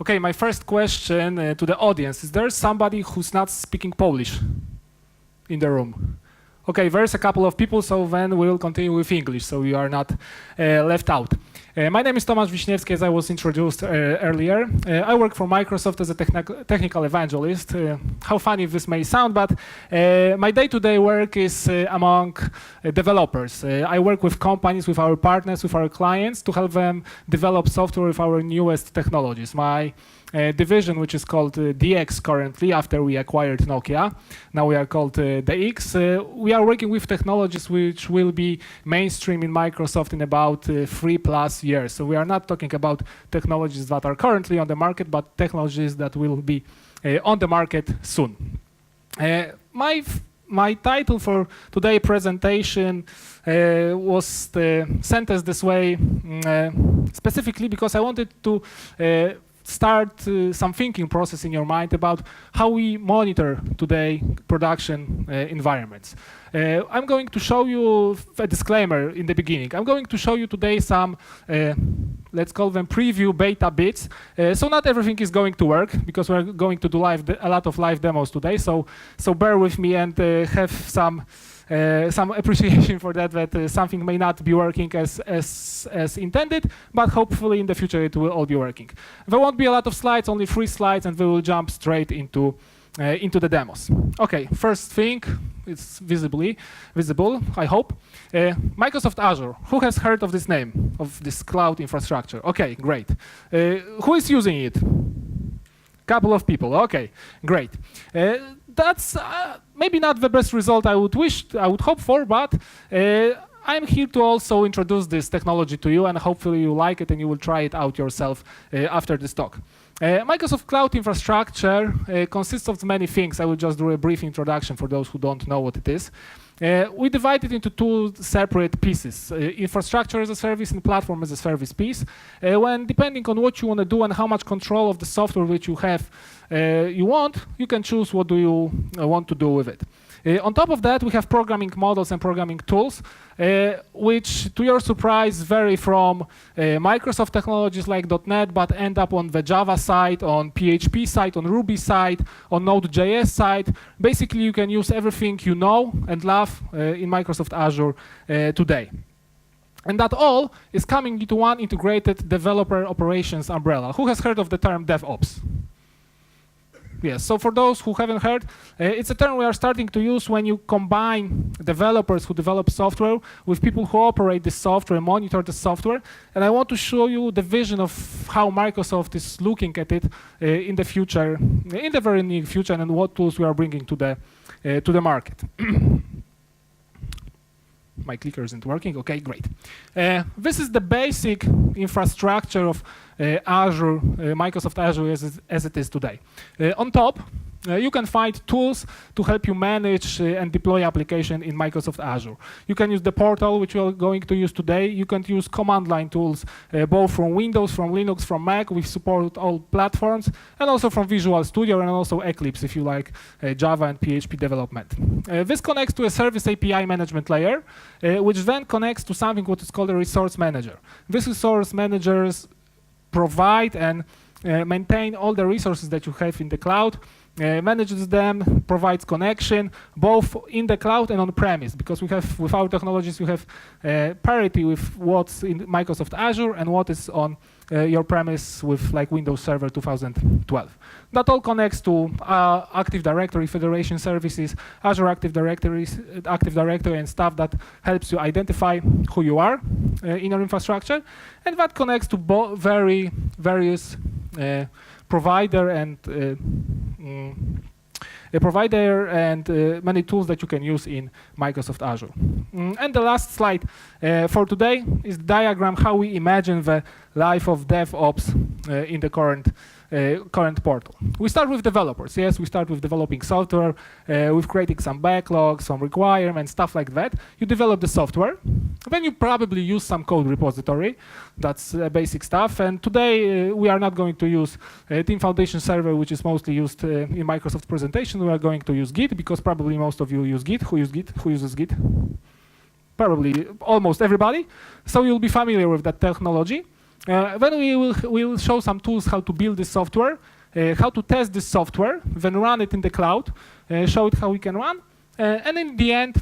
Okay, my first question to the audience. Is there somebody who's not speaking Polish in the room? Okay, there's a couple of people, so then we'll continue with English, so you are not left out. My name is Tomasz Wisniewski, as I was introduced earlier. I work for Microsoft as a technical evangelist. How funny this may sound, but my day-to-day work is among developers. I work with companies, with our partners, with our clients to help them develop software with our newest technologies. My division, which is called DX currently, after we acquired Nokia. Now we are called DX. We are working with technologies which will be mainstream in Microsoft in about 3+ years. So we are not talking about technologies that are currently on the market, but technologies that will be on the market soon. My title for today's presentation was sent as this way specifically because I wanted to start some thinking process in your mind about how we monitor today production environments. I'm going to show you a disclaimer in the beginning. I'm going to show you today some, let's call them preview beta bits. So not everything is going to work because we're going to do a lot of live demos today. So bear with me and have some appreciation for that something may not be working as intended, but hopefully in the future it will all be working. There won't be a lot of slides, only 3 slides, and we will jump straight into the demos. Okay, first thing, it's visible, I hope. Microsoft Azure. Who has heard of this name, of this cloud infrastructure? Okay, great. Who is using it? Couple of people. Okay, great. That's maybe not the best result I would hope for, but I'm here to also introduce this technology to you, and hopefully you like it and you will try it out yourself after this talk. Microsoft Cloud Infrastructure consists of many things. I will just do a brief introduction for those who don't know what it is. We divide it into 2 separate pieces, infrastructure as a service and platform as a service piece. When depending on what you want to do and how much control of the software which you have you can choose what do you want to do with it. On top of that, we have programming models and programming tools, which, to your surprise, vary from Microsoft technologies like .NET, but end up on the Java side, on PHP side, on Ruby side, on Node.js side. Basically, you can use everything you know and love in Microsoft Azure today. And that all is coming into one integrated developer operations umbrella. Who has heard of the term DevOps? Yes, so for those who haven't heard, it's a term we are starting to use when you combine developers who develop software with people who operate the software, monitor the software. And I want to show you the vision of how Microsoft is looking at it in the future, in the very near future, and what tools we are bringing to the market. My clicker isn't working. Okay, great. This is the basic infrastructure of Azure, Microsoft Azure as it is today. On top, you can find tools to help you manage and deploy application in Microsoft Azure. You can use the portal, which we are going to use today. You can use command line tools, both from Windows, from Linux, from Mac. We support all platforms, and also from Visual Studio, and also Eclipse, if you like Java and PHP development. This connects to a service API management layer, which then connects to something what is called a resource manager. This resource managers provide and maintain all the resources that you have in the cloud, manages them, provides connection, both in the cloud and on-premise, because we have, with our technologies, you have parity with what's in Microsoft Azure and what is on your premise with like Windows Server 2012. That all connects to Active Directory, Federation Services, Azure Active Directory, and stuff that helps you identify who you are in your infrastructure, and that connects to various provider and many tools that you can use in Microsoft Azure. And the last slide for today is the diagram how we imagine the life of DevOps in the current portal. We start with developers. Yes, we start with developing software, with creating some backlogs, some requirements, stuff like that. You develop the software. Then you probably use some code repository. That's basic stuff. And today we are not going to use Team Foundation Server, which is mostly used in Microsoft presentation. We are going to use Git, because probably most of you use Git. Who uses Git? Probably almost everybody. So you'll be familiar with that technology. Then we will show some tools how to build this software, how to test this software, then run it in the cloud, show it how we can run, and in the end,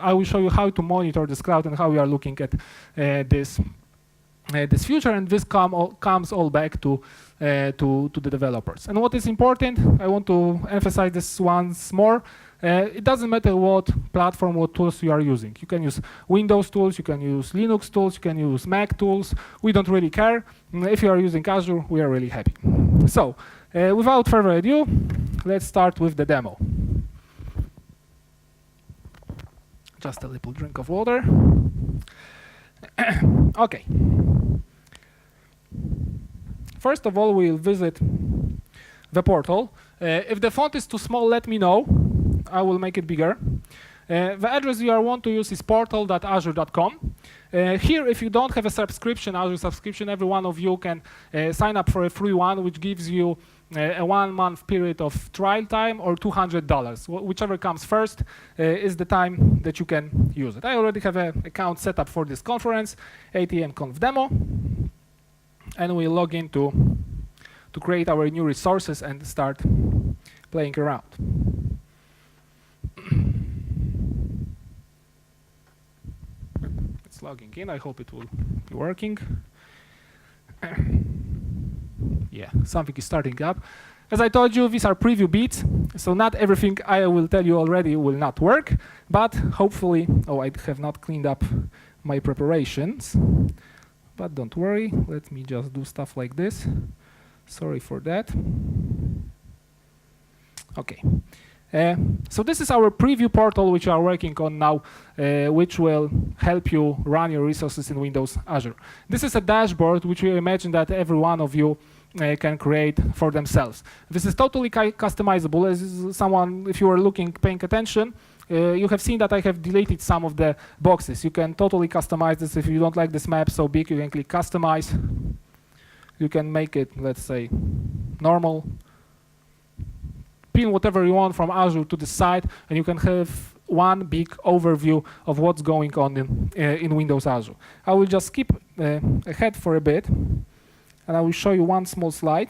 I will show you how to monitor this cloud and how we are looking at this future, and this comes all back to the developers. And what is important, I want to emphasize this once more, it doesn't matter what platform, what tools you are using. You can use Windows tools, you can use Linux tools, you can use Mac tools. We don't really care. If you are using Azure, we are really happy. So, without further ado, let's start with the demo. Just a little drink of water. Okay. First of all, we'll visit the portal. If the font is too small, let me know. I will make it bigger. The address you want to use is portal.azure.com. Here, if you don't have a subscription, Azure subscription, every one of you can sign up for a free one, which gives you a 1 month period of trial time or $200. Whichever comes first is the time that you can use it. I already have an account set up for this conference, ATM Conf demo, and we'll log in to create our new resources and start playing around. It's logging in. I hope it will be working. Yeah, something is starting up. As I told you, these are preview bits, so not everything I will tell you already will not work, but hopefully, I have not cleaned up my preparations, but don't worry, let me just do stuff like this. Sorry for that. Okay. So this is our preview portal which we are working on now, which will help you run your resources in Windows Azure. This is a dashboard which we imagine that every one of you can create for themselves. This is totally customizable. As someone, if you were paying attention, you have seen that I have deleted some of the boxes. You can totally customize this. If you don't like this map so big, you can click customize. You can make it, let's say, normal. Pin whatever you want from Azure to the side, and you can have one big overview of what's going on in Windows Azure. I will just skip ahead for a bit, and I will show you one small slide.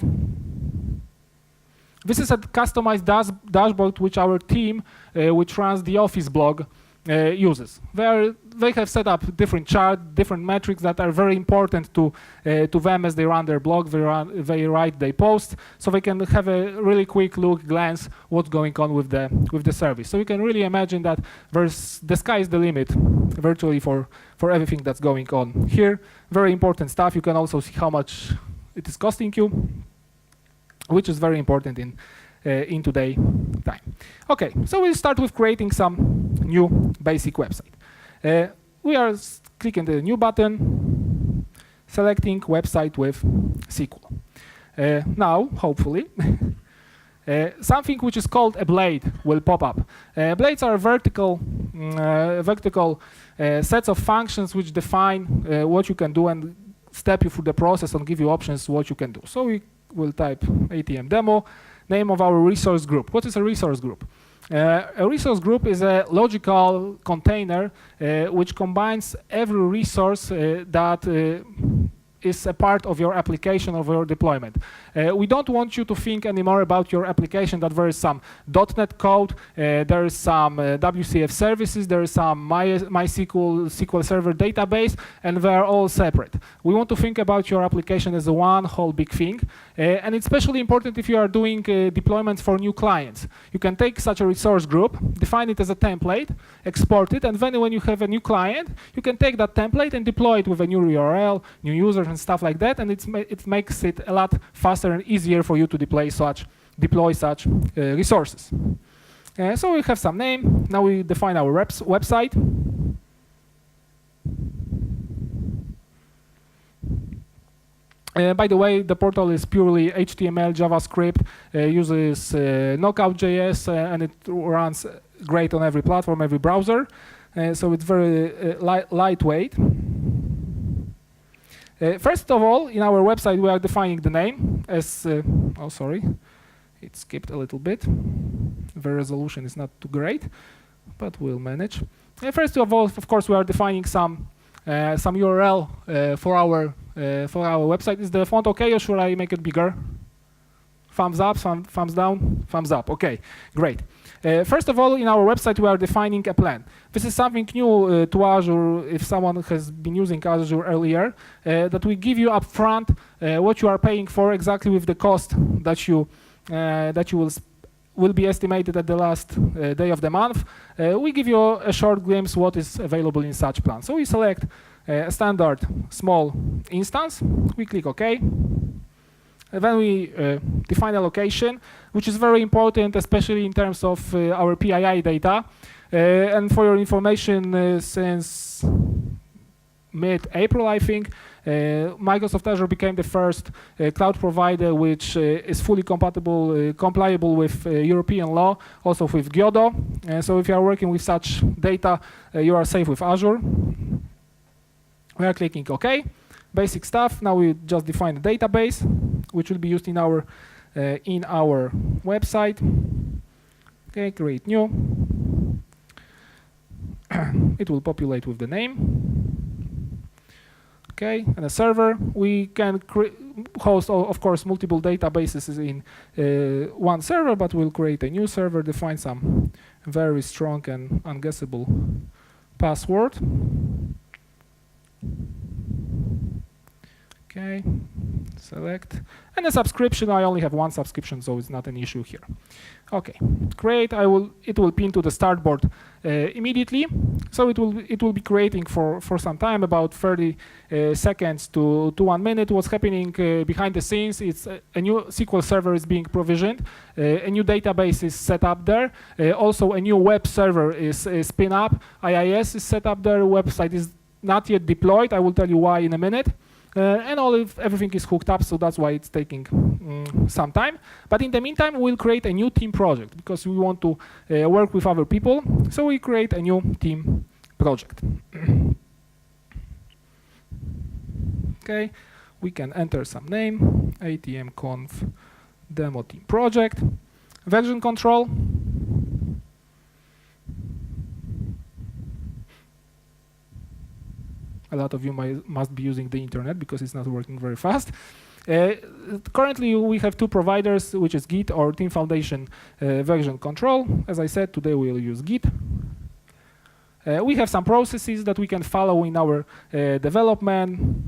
This is a customized dashboard which our team, which runs the Office blog, uses. They have set up different charts, different metrics that are very important to them as they run their blog, they write, they post, so they can have a really quick glance what's going on with the service. So you can really imagine that the sky is the limit virtually for everything that's going on here. Very important stuff. You can also see how much it is costing you, which is very important in today's time. Okay, so we'll start with creating some new basic website. We are clicking the new button, selecting website with SQL. Now, hopefully, something which is called a blade will pop up. Blades are vertical sets of functions which define what you can do and step you through the process and give you options what you can do. So we will type ATM demo, name of our resource group. What is a resource group? A resource group is a logical container which combines every resource that is a part of your application, of your deployment. We don't want you to think anymore about your application that there is some .NET code, there is some WCF services, there is some MySQL SQL Server database, and they are all separate. We want to think about your application as a one whole big thing, and it's especially important if you are doing deployments for new clients. You can take such a resource group, define it as a template, export it, and then when you have a new client, you can take that template and deploy it with a new URL, new users, and stuff like that, and it makes it a lot faster and easier for you to deploy such resources. So we have some name. Now we define our website. By the way, the portal is purely HTML, JavaScript, uses Knockout.js, and it runs great on every platform, every browser. So it's very lightweight. First of all, in our website, we are defining the name as, oh, sorry, it skipped a little bit. The resolution is not too great, but we'll manage. First of all, of course, we are defining some some URL for our website. Is the font okay, or should I make it bigger? Thumbs up, thumbs down, thumbs up. Okay, great. First of all, in our website, we are defining a plan. This is something new to Azure. If someone has been using Azure earlier, that we give you upfront what you are paying for exactly with the cost that you will be estimated at the last day of the month. We give you a short glimpse what is available in such plan. So we select a standard small instance. We click OK. And then we define a location, which is very important, especially in terms of our PII data. And for your information, since mid-April, I think, Microsoft Azure became the first cloud provider which is fully compliable with European law, also with GIODO. So if you are working with such data, you are safe with Azure. We are clicking OK. Basic stuff. Now we just define a database, which will be used in our website. Okay, create new. It will populate with the name. Okay, and a server. We can host, of course, multiple databases in one server, but we'll create a new server, define some very strong and unguessable password. Okay, select. And a subscription, I only have one subscription, so it's not an issue here. Okay, great. It will pin to the start board immediately. So it will be creating for some time, about 30 seconds to 1 minute. What's happening behind the scenes? It's a new SQL server is being provisioned. A new database is set up there. Also, a new web server is spin up. IIS is set up there. Website is not yet deployed. I will tell you why in a minute. And everything is hooked up, so that's why it's taking some time. But in the meantime, we'll create a new team project because we want to work with other people. So we create a new team project. Okay, we can enter some name, atmconf demo team project, version control. A lot of you must be using the internet because it's not working very fast. Currently, we have two providers, which is Git or Team Foundation version control. As I said, today we'll use Git. We have some processes that we can follow in our development.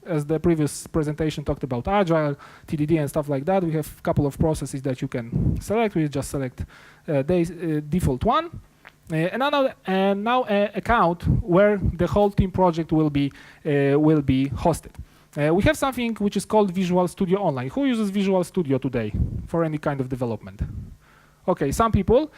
As the previous presentation talked about Agile, TDD, and stuff like that, we have a couple of processes that you can select. We just select the default one. And now an account where the whole team project will be hosted. We have something which is called Visual Studio Online. Who uses Visual Studio today for any kind of development? Okay, some people.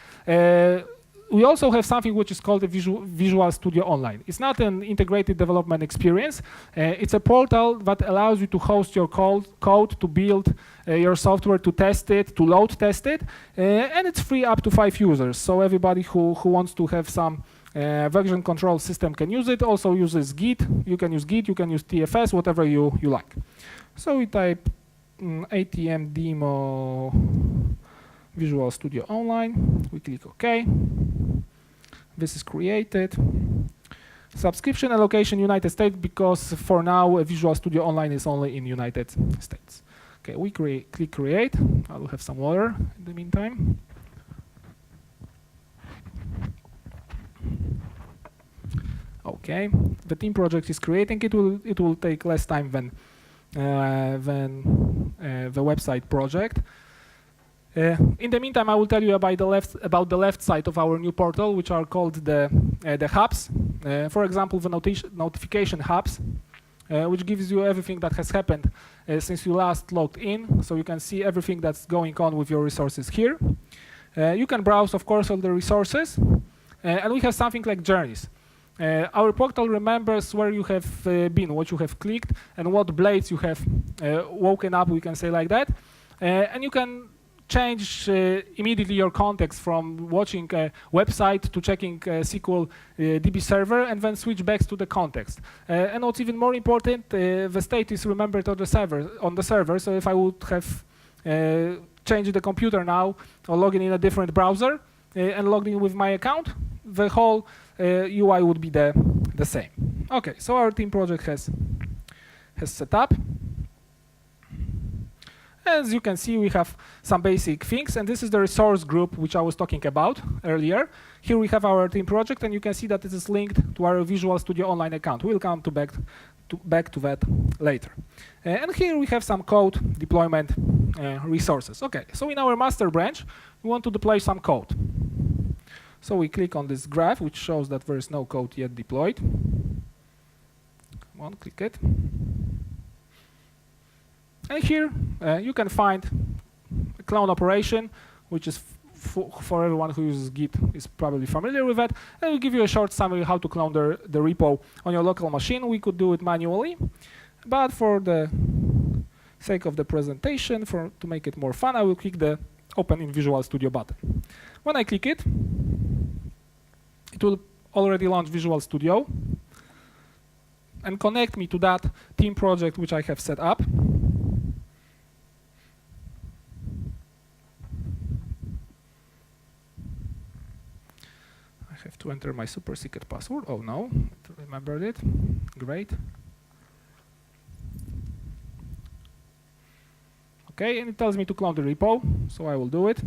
We also have something which is called the Visual Studio Online. It's not an integrated development experience. It's a portal that allows you to host your code, to build your software, to test it, to load test it, and it's free up to 5 users. So everybody who wants to have some version control system can use it. Also uses Git. You can use Git, you can use TFS, whatever you like. So we type ATM demo Visual Studio Online. We click OK. This is created. Subscription allocation United States, because for now Visual Studio Online is only in United States. Okay, we click create. I will have some water in the meantime. Okay, the team project is creating. It will take less time than the website project. In the meantime, I will tell you about the left side of our new portal, which are called the hubs. For example, the notification hubs, which gives you everything that has happened since you last logged in. So you can see everything that's going on with your resources here. You can browse, of course, all the resources. And we have something like journeys. Our portal remembers where you have been, what you have clicked, and what blades you have woken up, we can say like that. And you can change immediately your context from watching a website to checking SQL DB server, and then switch back to the context. And what's even more important, the state is remembered on the server. So if I would have changed the computer now or logging in a different browser and logged in with my account, the whole UI would be the same. Okay, so our team project has set up. As you can see, we have some basic things, and this is the resource group which I was talking about earlier. Here we have our team project, and you can see that it is linked to our Visual Studio Online account. We'll come back to that later. And here we have some code deployment resources. Okay, so in our master branch, we want to deploy some code. So we click on this graph, which shows that there is no code yet deployed. Come on, click it. And here you can find a clone operation, which is for everyone who uses Git is probably familiar with that. And we'll give you a short summary how to clone the repo on your local machine. We could do it manually, but for the sake of the presentation, to make it more fun, I will click the Open in Visual Studio button. When I click it, it will already launch Visual Studio and connect me to that team project which I have set up. I have to enter my super secret password. Oh no, I remembered it. Great. Okay, and it tells me to clone the repo, so I will do it.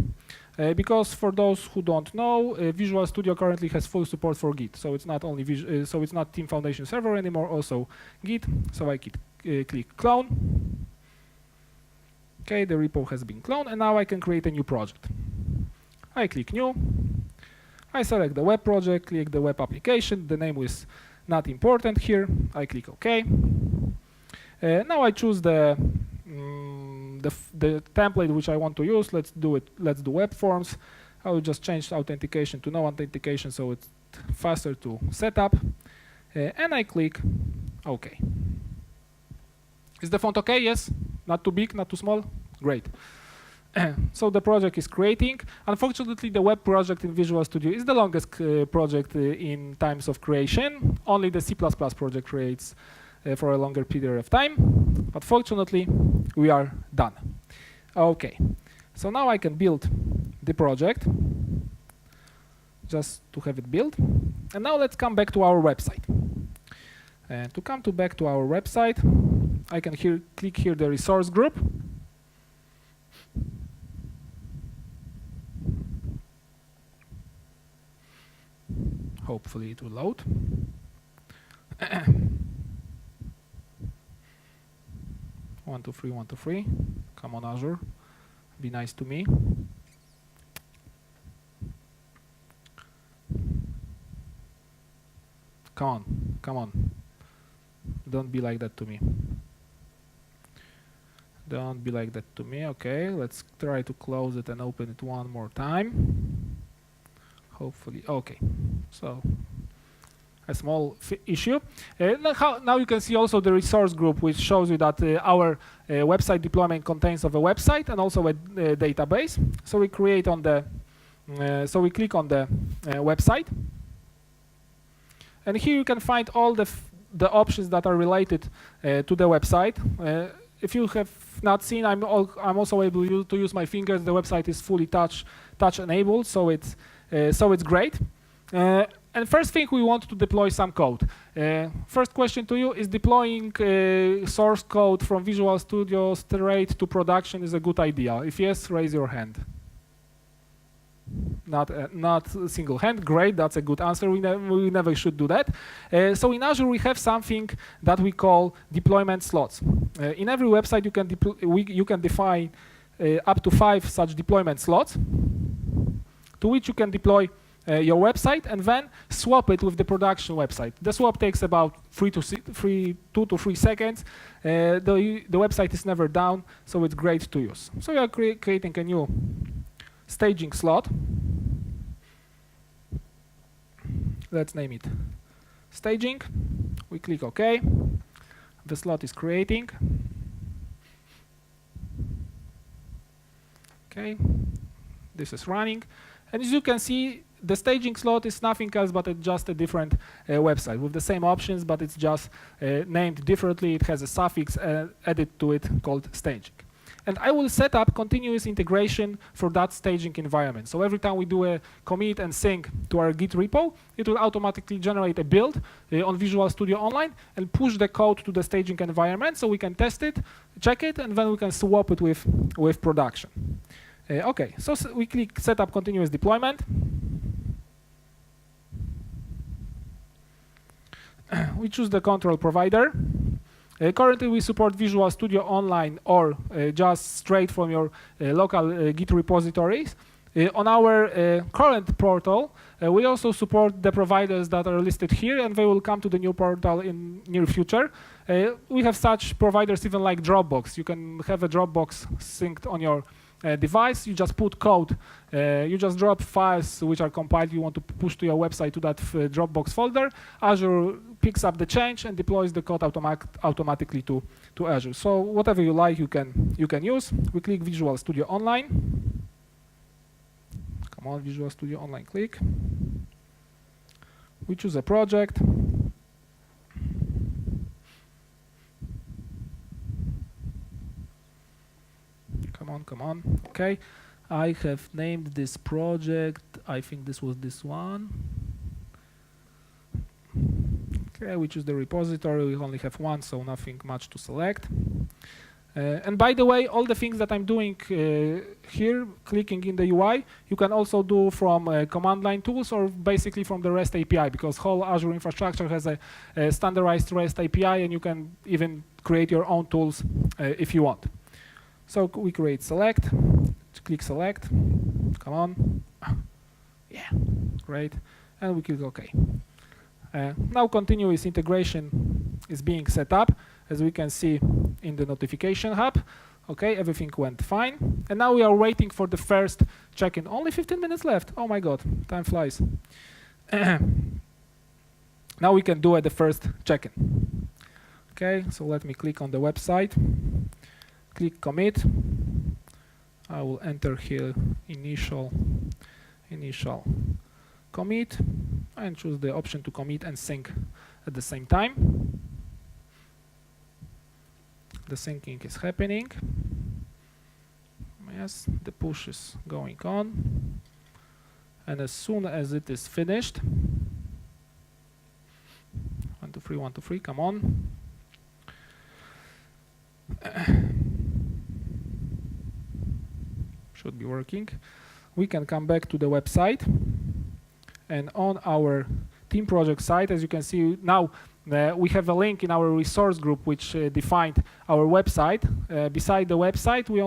Because for those who don't know, Visual Studio currently has full support for Git, so it's not only it's not Team Foundation Server anymore, also Git. So I click clone. Okay, the repo has been cloned, and now I can create a new project. I click new. I select the web project, click the web application. The name is not important here. I click OK. Now I choose the template which I want to use. Let's do web forms. I will just change authentication to no authentication, so it's faster to set up. And I click OK. Is the font OK? Yes? Not too big, not too small? Great. So the project is creating. Unfortunately, the web project in Visual Studio is the longest project in times of creation. Only the C++ project creates for a longer period of time. But fortunately, we are done. OK. So now I can build the project just to have it built. And now let's come back to our website. And to come back to our website, I can click here the resource group. Hopefully it will load. 1, 2, 3, 1, 2, 3. Come on, Azure. Be nice to me. Come on, come on. Don't be like that to me. Don't be like that to me. Okay, let's try to close it and open it one more time. Hopefully, okay. So, a small issue. Now you can see also the resource group, which shows you that our website deployment contains of a website and also a database. So we click on the website, and here you can find all the options that are related to the website. If you have not seen, I'm also able to use my fingers. The website is fully touch enabled, so it's great. And first thing, we want to deploy some code. First question to you, is deploying source code from Visual Studio straight to production is a good idea? If yes, raise your hand. Not a single hand. Great, that's a good answer. We never should do that. So in Azure, we have something that we call deployment slots. In every website, you can define up to 5 such deployment slots to which you can deploy your website and then swap it with the production website. The swap takes about 2 to 3 seconds. The website is never down, so it's great to use. So we are creating a new staging slot. Let's name it staging. We click OK. The slot is creating. Okay, this is running. And as you can see, the staging slot is nothing else but just a different website with the same options, but it's just named differently. It has a suffix added to it called staging. And I will set up continuous integration for that staging environment. So every time we do a commit and sync to our Git repo, it will automatically generate a build on Visual Studio Online and push the code to the staging environment so we can test it, check it, and then we can swap it with production. Okay, so we click Setup Continuous Deployment. We choose the control provider. Currently, we support Visual Studio Online or just straight from your local Git repositories. On our current portal, we also support the providers that are listed here, and they will come to the new portal in near future. We have such providers even like Dropbox. You can have a Dropbox synced on your device. You just put code. You just drop files which are compiled you want to push to your website to that Dropbox folder. Azure picks up the change and deploys the code automatically to Azure. So whatever you like, you can use. We click Visual Studio Online. Come on, Visual Studio Online, click. We choose a project. Come on. Okay, I have named this project. I think this was this one. Okay, we choose the repository. We only have one, so nothing much to select. And by the way, all the things that I'm doing here, clicking in the UI, you can also do from command line tools or basically from the REST API, because whole Azure infrastructure has a standardized REST API, and you can even create your own tools if you want. So we create select, click select, come on, yeah, great, and we click OK. Now continuous integration is being set up, as we can see in the notification hub. Okay, everything went fine, and now we are waiting for the first check-in. Only 15 minutes left. Oh my God, time flies. Now we can do the first check-in. Okay, so let me click on the website. Click commit. I will enter here initial commit and choose the option to commit and sync at the same time. The syncing is happening. Yes, the push is going on. And as soon as it is finished, 1, 2, 3, 1, 2, 3, come on. Should be working. We can come back to the website, and on our team project site, as you can see now, we have a link in our resource group which defined our website. Beside the website, we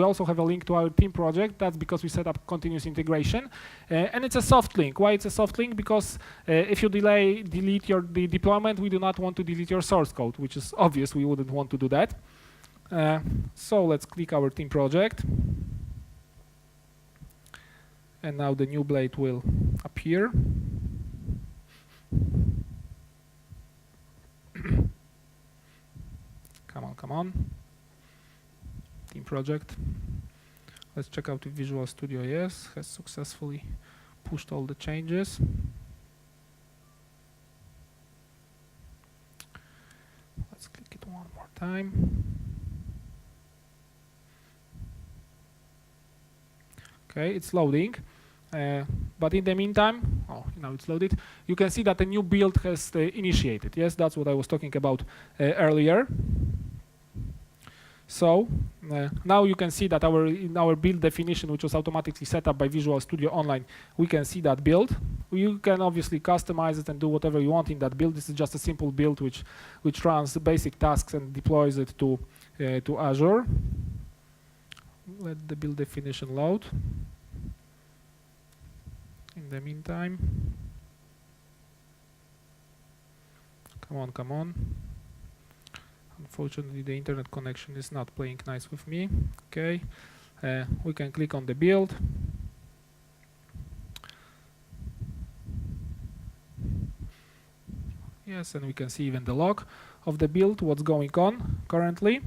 also have a link to our team project. That's because we set up continuous integration, and it's a soft link. Why it's a soft link? Because if you delete the deployment, we do not want to delete your source code, which is obvious. We wouldn't want to do that. So let's click our team project. And now the new blade will appear. Come on. Team project. Let's check out if Visual Studio, yes, has successfully pushed all the changes. Let's click it one more time. Okay, it's loading. But in the meantime, now it's loaded. You can see that a new build has initiated. Yes, that's what I was talking about earlier. So now you can see that in our build definition, which was automatically set up by Visual Studio Online, we can see that build. You can obviously customize it and do whatever you want in that build. This is just a simple build which runs the basic tasks and deploys it to Azure. Let the build definition load. In the meantime, come on. Unfortunately, the internet connection is not playing nice with me. Okay, we can click on the build. Yes, and we can see even the log of the build, what's going on currently.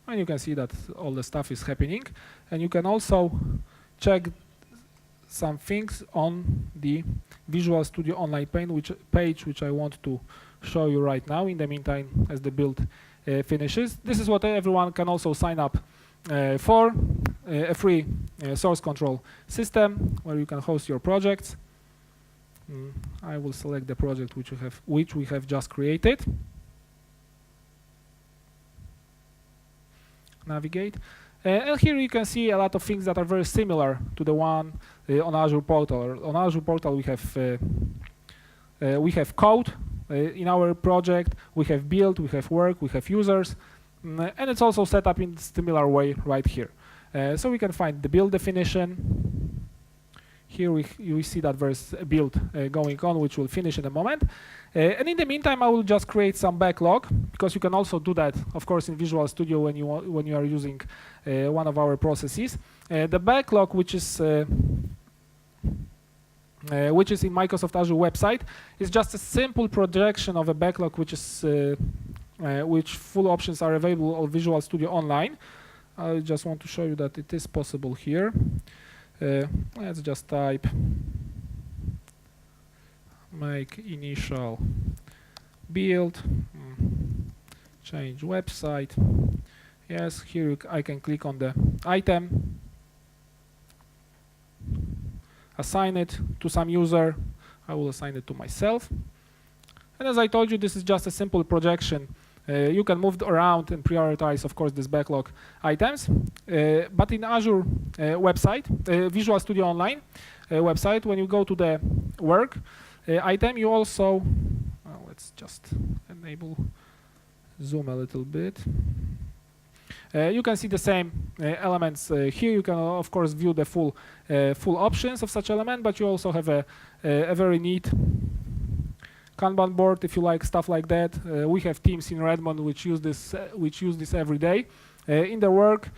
And you can see that all the stuff is happening. And you can also check some things on the Visual Studio Online page, which I want to show you right now. In the meantime, as the build finishes. This is what everyone can also sign up for, a free source control system where you can host your projects. I will select the project which we have just created. Navigate. And here you can see a lot of things that are very similar to the one on Azure Portal. On Azure Portal we have code in our project, we have build, we have work, we have users, and it's also set up in a similar way right here. So we can find the build definition. Here we see that there's a build going on, which will finish in a moment. And in the meantime, I will just create some backlog, because you can also do that, of course, in Visual Studio when you are using one of our processes. The backlog, which is in Microsoft Azure website, is just a simple projection of a backlog, which full options are available on Visual Studio Online. I just want to show you that it is possible here. Let's just type make initial build, change website. Yes, here I can click on the item, assign it to some user. I will assign it to myself. And as I told you, this is just a simple projection. You can move around and prioritize, of course, this backlog items. But in Azure website, Visual Studio Online website, when you go to the work item, you also, let's just enable zoom a little bit. You can see the same elements here. You can, of course, view the full options of such element, but you also have a very neat Kanban board, if you like stuff like that. We have teams in Redmond which use this every day in their work,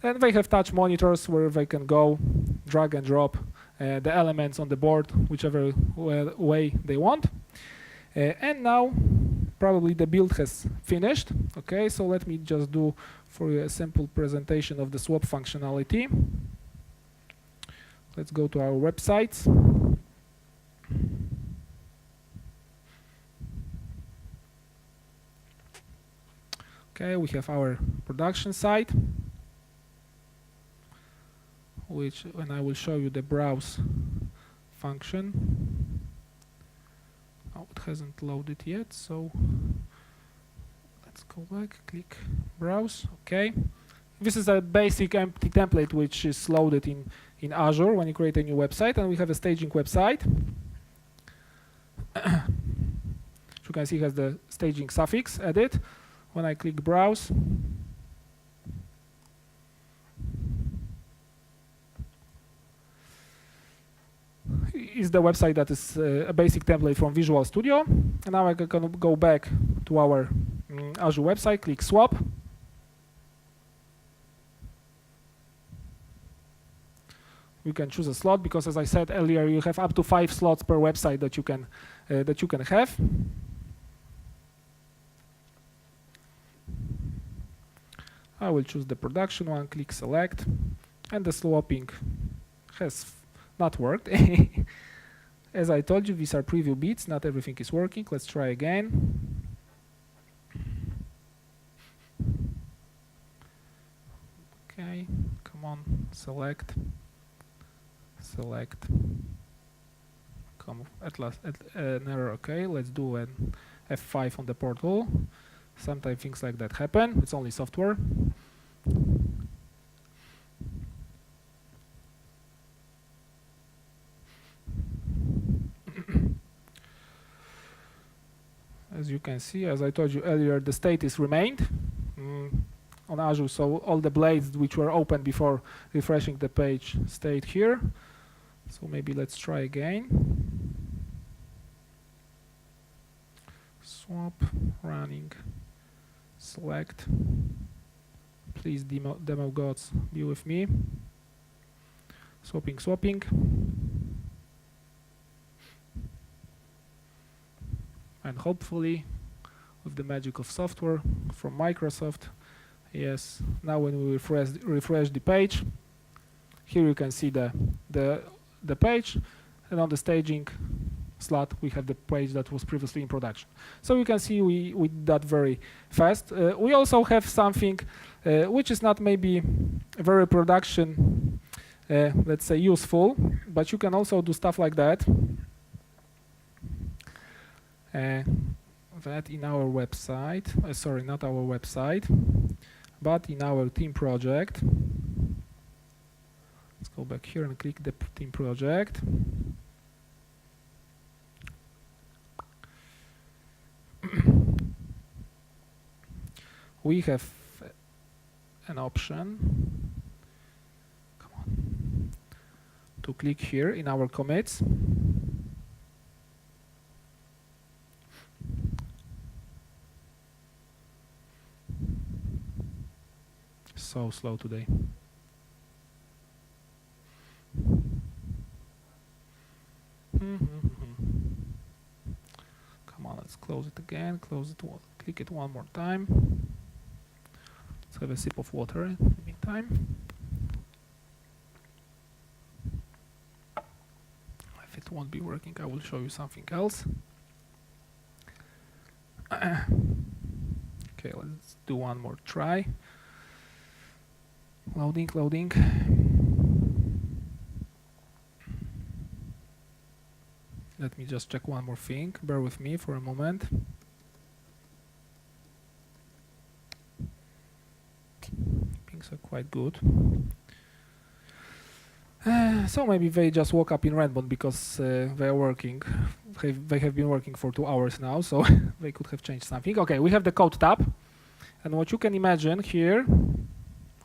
and they have touch monitors where they can go drag and drop the elements on the board whichever way they want. And now probably the build has finished. Okay, so let me just do for you a simple presentation of the swap functionality. Let's go to our websites. Okay, we have our production site, and I will show you the browse function. Oh, it hasn't loaded yet, so let's go back, click browse. Okay, this is a basic empty template which is loaded in Azure when you create a new website, and we have a staging website. You can see it has the staging suffix added. When I click browse, is the website that is a basic template from Visual Studio. And now I can go back to our Azure website, click swap. You can choose a slot, because as I said earlier, you have up to 5 slots per website that you can have. I will choose the production one, click select, and the swapping has not worked. As I told you, these are preview bits, not everything is working. Let's try again. Okay, come on, select, come at last, an error. Okay, let's do an F5 on the portal. Sometimes things like that happen. It's only software. As you can see, as I told you earlier, the state is remained on Azure, so all the blades which were open before refreshing the page stayed here. So maybe let's try again. Swap, running, select. Please, demo gods, be with me. Swapping. And hopefully, with the magic of software from Microsoft, yes, now when we refresh the page, here you can see the page, and on the staging slot, we have the page that was previously in production. So you can see we did that very fast. We also have something which is not maybe very production, let's say, useful, but you can also do stuff like that. That in our website, sorry, not our website, but in our team project. Let's go back here and click the team project. We have an option, come on, to click here in our commits. So slow today. Come on, let's close it again, close it, click it one more time. Let's have a sip of water in the meantime. If it won't be working, I will show you something else. Okay, let's do one more try. Loading, loading. Let me just check one more thing. Bear with me for a moment. Things are quite good. So maybe they just woke up in Redmond because they are working. They have been working for 2 hours now, so they could have changed something. Okay, we have the code tab. And what you can imagine here,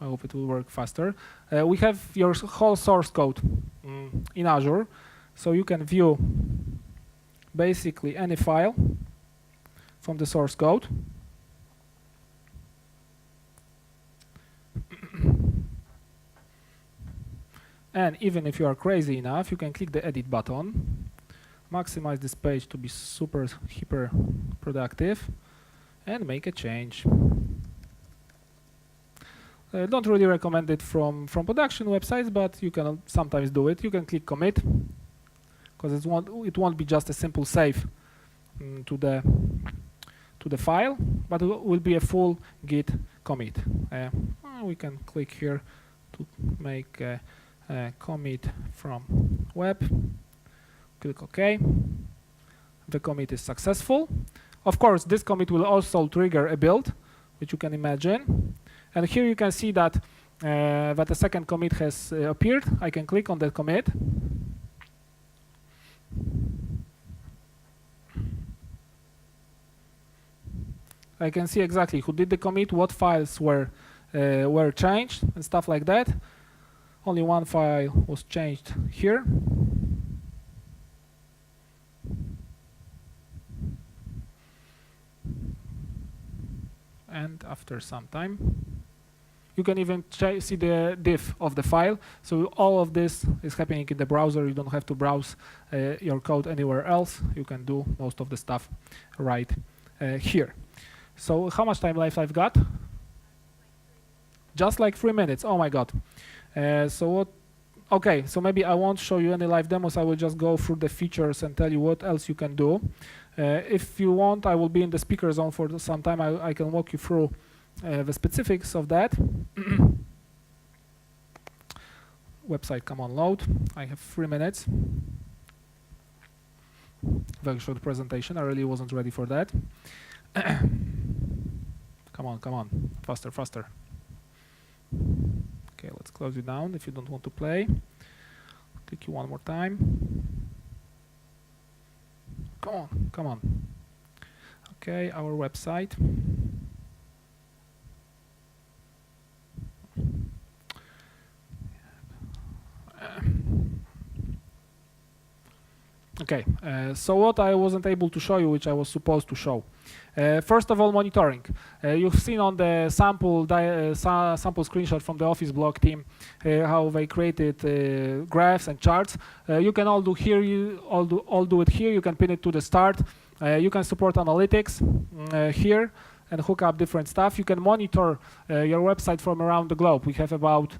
I hope it will work faster. We have your whole source code in Azure. So you can view basically any file from the source code. And even if you are crazy enough, you can click the edit button, maximize this page to be super hyper productive, and make a change. Don't really recommend it from production websites, but you can sometimes do it. You can click commit, because it won't be just a simple save to the file, but it will be a full git commit. We can click here to make a commit from web. Click OK. The commit is successful. Of course, this commit will also trigger a build, which you can imagine. And here you can see that that a second commit has appeared. I can click on that commit. I can see exactly who did the commit, what files were changed, and stuff like that. Only one file was changed here. And after some time, you can even see the diff of the file. So all of this is happening in the browser. You don't have to browse your code anywhere else. You can do most of the stuff right here. So how much time left I've got? Just like 3 minutes. Oh my God. So what? Okay, so maybe I won't show you any live demos. I will just go through the features and tell you what else you can do. If you want, I will be in the speaker zone for some time. I can walk you through the specifics of that. Website, come on, load. I have 3 minutes. Very short presentation. I really wasn't ready for that. Come on, come on, faster, faster. Okay, let's close you down if you don't want to play. Click you one more time. Come on, come on. Okay, our website. Okay, so what I wasn't able to show you, which I was supposed to show. First of all, monitoring. You've seen on the sample screenshot from the Office blog team how they created graphs and charts. You can all do here. All do it here. You can pin it to the start. You can support analytics here and hook up different stuff. You can monitor your website from around the globe. We have about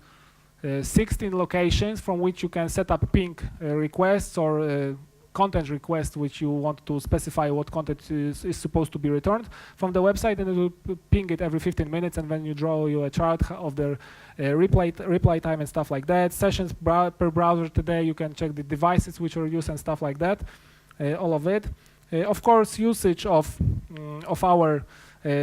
16 locations from which you can set up ping requests or content request which you want to specify what content is supposed to be returned from the website, and it will ping it every 15 minutes, and then you draw you a chart of the reply time and stuff like that. Sessions per browser today, you can check the devices which are used and stuff like that, all of it. Of course, usage of our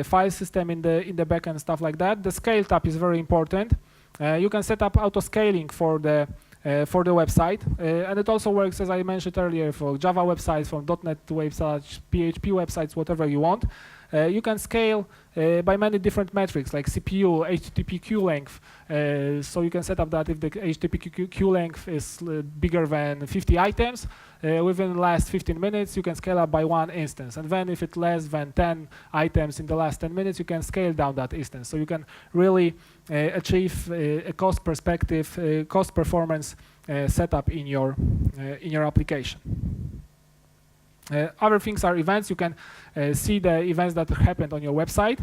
file system in the backend, stuff like that. The scale tab is very important. You can set up auto scaling for the website, and it also works, as I mentioned earlier, for Java websites, for .NET websites, PHP websites, whatever you want. You can scale by many different metrics like CPU, HTTP queue length. So you can set up that if the HTTP queue length is bigger than 50 items, within the last 15 minutes, you can scale up by 1 instance. And then if it's less than 10 items in the last 10 minutes, you can scale down that instance. So you can really achieve a cost perspective, cost performance setup in your application. Other things are events. You can see the events that happened on your website.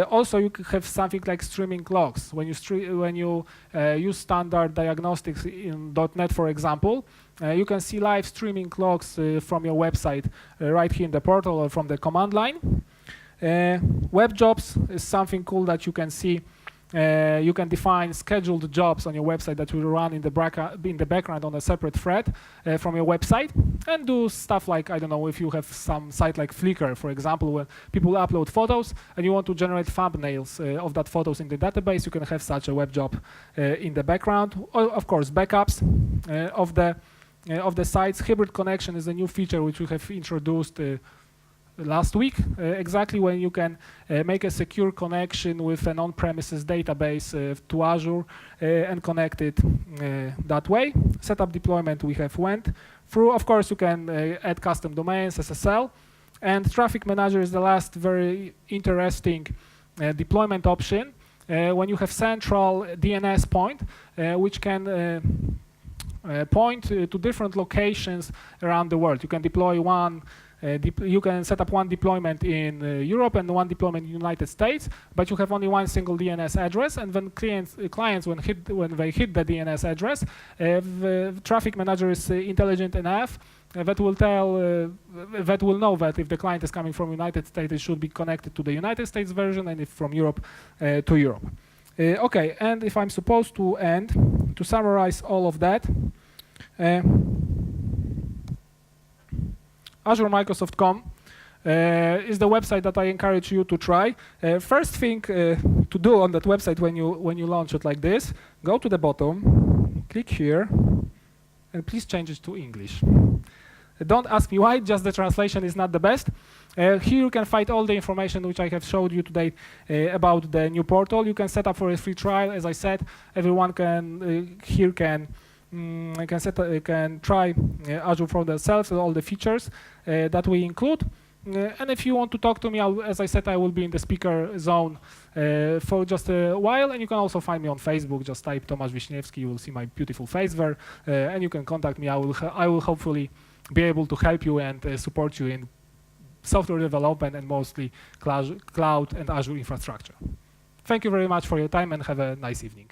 Also, you have something like streaming logs. When you use standard diagnostics in .NET, for example, you can see live streaming logs from your website right here in the portal or from the command line. Web jobs is something cool that you can see. You can define scheduled jobs on your website that will run in the background on a separate thread from your website, and do stuff like, I don't know, if you have some site like Flickr, for example, where people upload photos and you want to generate thumbnails of that photos in the database, you can have such a web job in the background. Of course, backups of the sites. Hybrid connection is a new feature which we have introduced last week, exactly when you can make a secure connection with an on-premises database to Azure and connect it that way. Setup deployment we have went through. Of course, you can add custom domains, SSL, and traffic manager is the last very interesting deployment option when you have central DNS point which can point to different locations around the world. You can deploy you can set up one deployment in Europe and one deployment in the United States, but you have only one single DNS address, and then clients when they hit the DNS address, the traffic manager is intelligent enough that will know that if the client is coming from United States, it should be connected to the United States version, and if from Europe to Europe. Okay, and if I'm supposed to end, to summarize all of that, AzureMicrosoft.com is the website that I encourage you to try. First thing to do on that website when you launch it like this, go to the bottom, click here, and please change it to English. Don't ask me why, just the translation is not the best. Here you can find all the information which I have showed you today about the new portal. You can set up for a free trial. As I said, everyone can try Azure for themselves and all the features that we include. And if you want to talk to me, as I said, I will be in the speaker zone for just a while. And you can also find me on Facebook. Just type Tomasz Wisniewski. You will see my beautiful face there. And you can contact me. I will hopefully be able to help you and support you in software development and mostly cloud and Azure infrastructure. Thank you very much for your time and have a nice evening.